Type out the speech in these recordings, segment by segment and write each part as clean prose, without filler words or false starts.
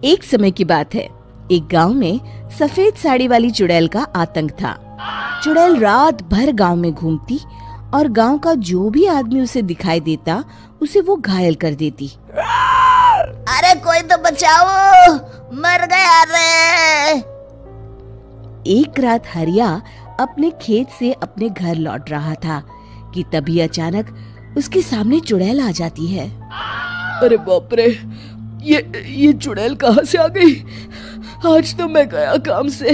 एक समय की बात है। एक गांव में सफेद साड़ी वाली चुड़ैल का आतंक था। चुड़ैल रात भर गांव में घूमती और गांव का जो भी आदमी उसे दिखाई देता उसे वो घायल कर देती। अरे कोई तो बचाओ, मर गया रे। एक रात हरिया अपने खेत से अपने घर लौट रहा था कि तभी अचानक उसके सामने चुड़ैल आ जाती है। अरे बाप रे, ये चुड़ैल कहाँ से आ गई? आज तो मैं गया काम से।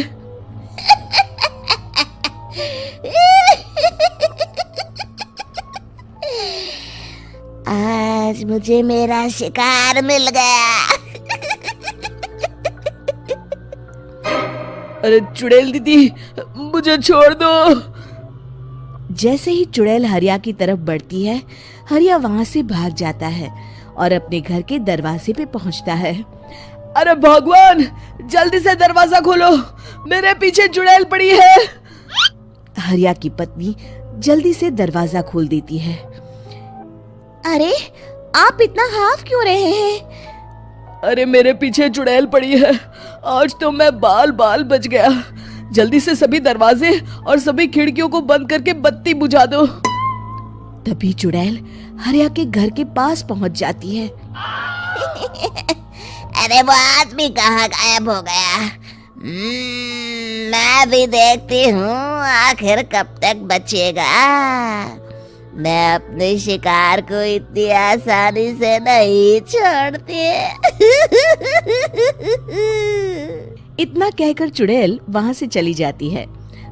आज मुझे मेरा शिकार मिल गया। अरे चुड़ैल दीदी, मुझे छोड़ दो। जैसे ही चुड़ैल हरिया की तरफ बढ़ती है, हरिया वहाँ से भाग जाता है और अपने घर के दरवाजे पे पहुँचता है। अरे भगवान, जल्दी से दरवाजा खोलो, मेरे पीछे चुड़ैल पड़ी है। हरिया की पत्नी जल्दी से दरवाजा खोल देती है। अरे आप इतना हाफ क्यों रहे हैं? अरे मेरे पीछे चुड़ैल पड़ी है, आज तो मैं बाल बाल बच गया। जल्दी से सभी दरवाजे और सभी खिड़कियों को बंद करके बत्ती बुझा दो। तभी चुड़ैल हरिया के घर के पास पहुंच जाती है। अरे वो आदमी कहाँ गायब हो गया? मैं भी देखती हूँ आखिर कब तक बचेगा। मैं अपने शिकार को इतनी आसानी से नहीं छोड़ती। इतना कहकर चुड़ैल वहाँ से चली जाती है।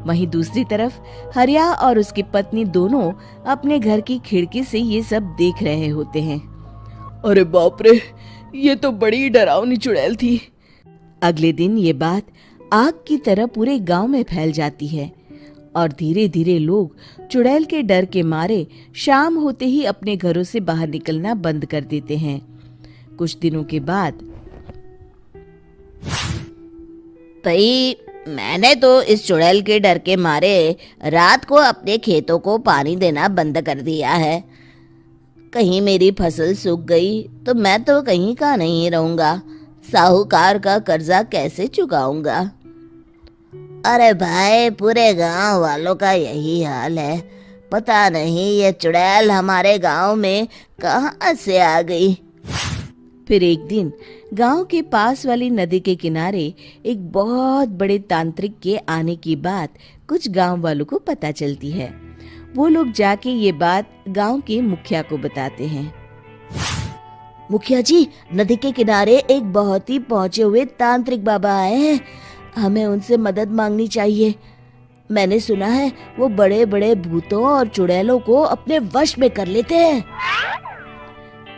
वहीं दूसरी तरफ हरिया और उसकी पत्नी दोनों अपने घर की खिड़की से ये सब देख रहे होते हैं। अरे बाप रे, ये तो बड़ी डरावनी चुड़ैल थी। अगले दिन ये बात आग की तरह पूरे गांव में फैल जाती है और धीरे धीरे लोग चुड़ैल के डर के मारे शाम होते ही अपने घरों से बाहर निकलना बंद कर देते हैं। कुछ दिनों के बाद भाई, मैंने तो इस चुड़ैल के डर के मारे रात को अपने खेतों को पानी देना बंद कर दिया है। कहीं मेरी फसल सूख गई तो मैं तो कहीं का नहीं रहूंगा। साहूकार का कर्जा कैसे चुकाऊंगा? अरे भाई, पूरे गांव वालों का यही हाल है। पता नहीं ये चुड़ैल हमारे गांव में कहां से आ गई। फिर एक दिन गांव के पास वाली नदी के किनारे एक बहुत बड़े तांत्रिक के आने की बात कुछ गांव वालों को पता चलती है। वो लोग जाके ये बात गांव के मुखिया को बताते हैं। मुखिया जी, नदी के किनारे एक बहुत ही पहुंचे हुए तांत्रिक बाबा आए हैं। हमें उनसे मदद मांगनी चाहिए। मैंने सुना है वो बड़े बड़े भूतों और चुड़ैलों को अपने वश में कर लेते हैं।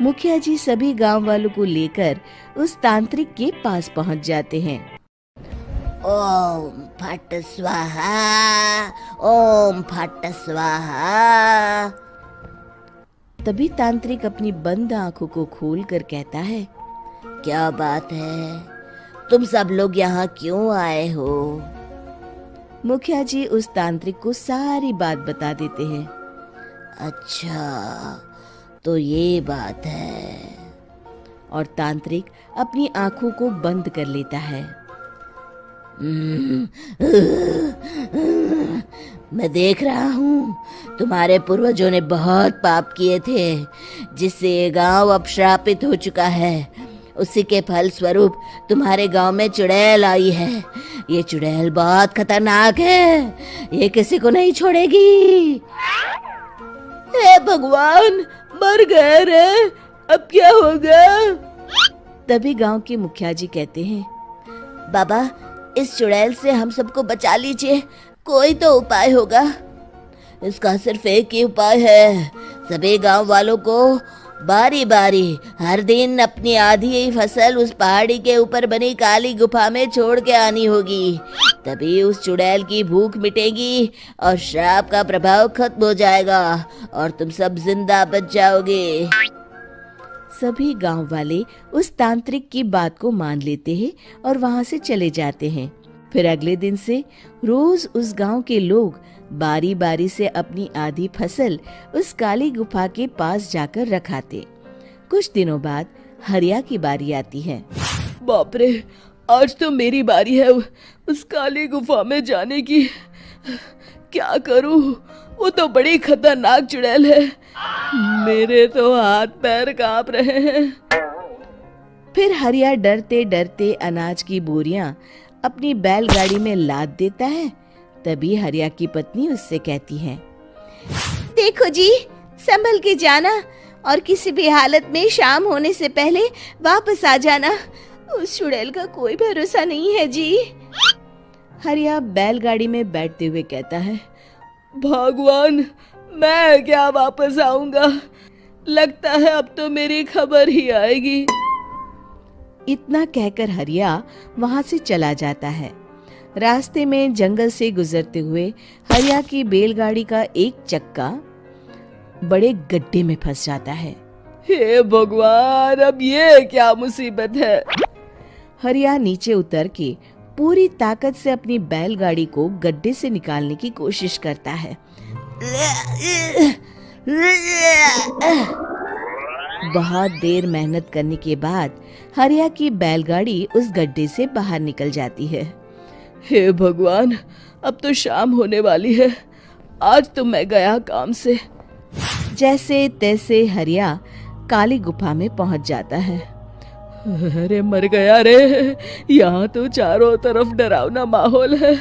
मुखिया जी सभी गांव वालों को लेकर उस तांत्रिक के पास पहुंच जाते हैं। ओम फट स्वाहा, ओम फट स्वाहा। तभी तांत्रिक अपनी बंद आंखों को खोलकर कहता है, क्या बात है? तुम सब लोग यहाँ क्यों आए हो? मुखिया जी उस तांत्रिक को सारी बात बता देते हैं। अच्छा, तो ये बात है। और तांत्रिक अपनी आंखों को बंद कर लेता है। मैं देख रहा हूँ तुम्हारे पूर्वजों ने बहुत पाप किए थे, जिससे ये गांव अब श्रापित हो चुका है। उसी के फल स्वरूप तुम्हारे गांव में चुड़ैल आई है। ये चुड़ैल बहुत खतरनाक है, ये किसी को नहीं छोड़ेगी। हे भगवान, मर गए रे, अब क्या होगा? तभी गांव के मुखिया जी कहते हैं, बाबा, इस चुड़ैल से हम सबको बचा लीजिए। कोई तो उपाय होगा। इसका सिर्फ एक ही उपाय है। सभी गांव वालों को बारी बारी हर दिन अपनी आधी फसल उस पहाड़ी के ऊपर बनी काली गुफा में छोड़ के आनी होगी। तभी उस चुड़ैल की भूख मिटेगी और श्राप का प्रभाव खत्म हो जाएगा और तुम सब जिंदा बच जाओगे। सभी गांव वाले उस तांत्रिक की बात को मान लेते हैं और वहां से चले जाते हैं। फिर अगले दिन से रोज उस गांव के लोग बारी बारी से अपनी आधी फसल उस काली गुफा के पास जाकर रखाते। कुछ दिनों बाद हरिया की बारी आती है। बाप रे, आज तो मेरी बारी है उस काली गुफा में जाने की। क्या करूं, वो तो बड़ी खतरनाक चुड़ैल है। मेरे तो हाथ पैर कांप रहे हैं। फिर हरिया डरते डरते अनाज की बोरियां अपनी बैलगाड़ी में लाद देता है। तभी हरिया की पत्नी उससे कहती है, देखो जी, संभल के जाना और किसी भी हालत में शाम होने से पहले वापस आ जाना। उस चुड़ैल का कोई भरोसा नहीं है जी। हरिया बैलगाड़ी में बैठते हुए कहता है, भगवान, मैं क्या वापस आऊंगा? लगता है अब तो मेरी खबर ही आएगी। इतना कहकर हरिया वहां से चला जाता है। रास्ते में जंगल से गुजरते हुए हरिया की बैलगाड़ी का एक चक्का बड़े गड्ढे में फंस जाता है। हे भगवान, अब ये क्या मुसीबत है? हरिया नीचे उतर के पूरी ताकत से अपनी बैलगाड़ी को गड्ढे से निकालने की कोशिश करता है। बहुत देर मेहनत करने के बाद हरिया की बैलगाड़ी उस गड्ढे से बाहर निकल जाती है। हे भगवान, अब तो शाम होने वाली है। आज तो मैं गया काम से। जैसे तैसे हरिया काली गुफा में पहुंच जाता है। अरे मर गया रे, यहाँ तो चारों तरफ डरावना माहौल है।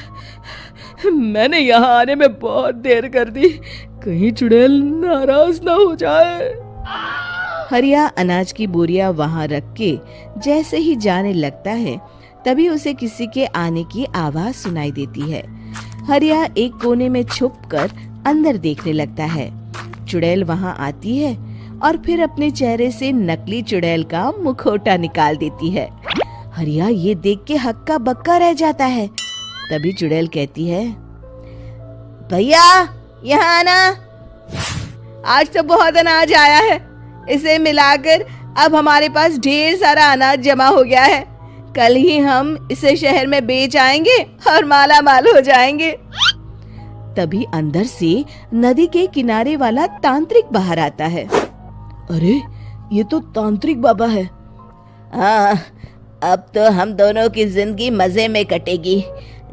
मैंने यहाँ आने में बहुत देर कर दी, कहीं चुड़ैल नाराज ना हो जाए। हरिया अनाज की बोरियां वहां रख के जैसे ही जाने लगता है, तभी उसे किसी के आने की आवाज सुनाई देती है। हरिया एक कोने में छुपकर अंदर देखने लगता है। चुड़ैल वहां आती है और फिर अपने चेहरे से नकली चुड़ैल का मुखौटा निकाल देती है। हरिया ये देख के हक्का बक्का रह जाता है। तभी चुड़ैल कहती है, भैया यहाँ आना, आज तो बहुत अनाज आया है। इसे मिलाकर अब हमारे पास ढेर सारा अनाज जमा हो गया है। कल ही हम इसे शहर में बेच आएंगे और माला माल हो जाएंगे। तभी अंदर से नदी के किनारे वाला तांत्रिक बाहर आता है। अरे, ये तो तांत्रिक बाबा है। हाँ, अब तो हम दोनों की जिंदगी मजे में कटेगी।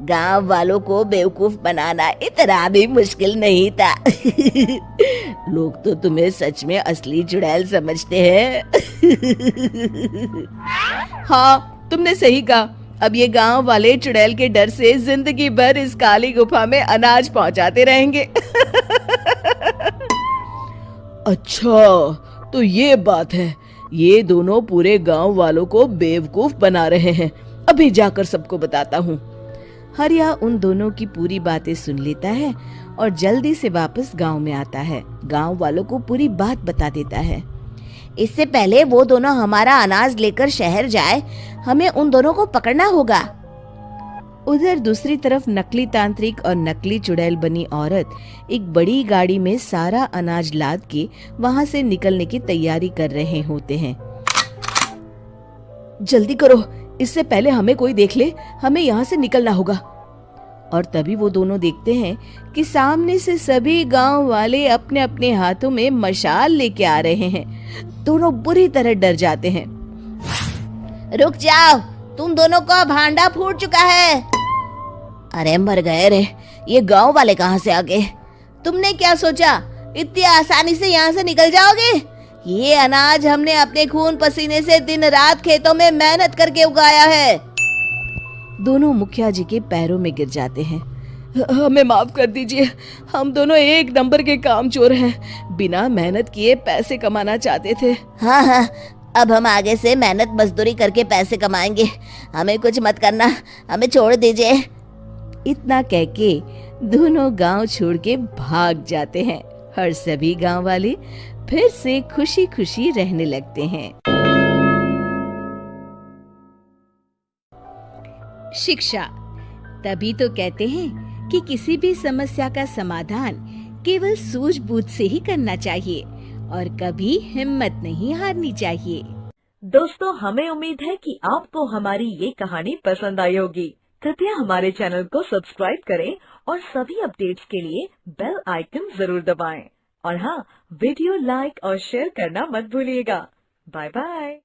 गांव वालों को बेवकूफ बनाना इतना भी मुश्किल नहीं था। लोग तो तुम्हें सच में असली चुड़ैल समझते हैं। हाँ, तुमने सही कहा। अब ये गांव वाले चुड़ैल के डर से जिंदगी भर इस काली गुफा में अनाज पहुंचाते रहेंगे। अच्छा, तो ये बात है। ये दोनों पूरे गांव वालों को बेवकूफ बना रहे हैं। अभी जाकर सबको बताता हूँ। हरिया उन दोनों की पूरी बातें सुन लेता है और जल्दी से वापस गांव में आता है। गांव वालों को पूरी बात बता देता है। इससे पहले वो दोनों हमारा अनाज लेकर शहर जाए, हमें उन दोनों को पकड़ना होगा। उधर दूसरी तरफ नकली तांत्रिक और नकली चुड़ैल बनी औरत एक बड़ी गाड़ी में सारा अनाज लाद के वहां से निकलने की तैयारी कर रहे होते हैं। जल्दी करो, इससे पहले हमें कोई देख ले। हमें यहाँ से निकलना होगा। और तभी वो दोनों देखते हैं कि सामने से सभी गांव वाले अपने अपने हाथों में मशाल लेके आ रहे हैं। दोनों बुरी तरह डर जाते हैं। रुक जाओ, तुम दोनों का भांडा फूट चुका है। अरे मर गए रे, ये गांव वाले कहाँ से आ गए? तुमने क्या सोचा इतनी आसानी से यहाँ से निकल जाओगे? ये अनाज हमने अपने खून पसीने से दिन रात खेतों में मेहनत करके उगाया है। दोनों मुखिया जी के पैरों में गिर जाते हैं। हमें माफ कर दीजिए, हम दोनों एक नंबर के कामचोर हैं। बिना मेहनत किए पैसे कमाना चाहते थे। हाँ, अब हम आगे से मेहनत मजदूरी करके पैसे कमाएंगे। हमें कुछ मत करना, हमें छोड़ दीजिए। इतना कह के दोनों गांव छोड़ के भाग जाते हैं और सभी गांव वाले फिर से खुशी खुशी रहने लगते हैं। शिक्षा, तभी तो कहते हैं कि किसी भी समस्या का समाधान केवल सूझबूझ से ही करना चाहिए और कभी हिम्मत नहीं हारनी चाहिए। दोस्तों, हमें उम्मीद है कि आपको हमारी ये कहानी पसंद आई होगी। कृपया हमारे चैनल को सब्सक्राइब करें और सभी अपडेट्स के लिए बेल आइकन जरूर दबाएं। और हाँ, वीडियो लाइक और शेयर करना मत भूलिएगा। Bye bye.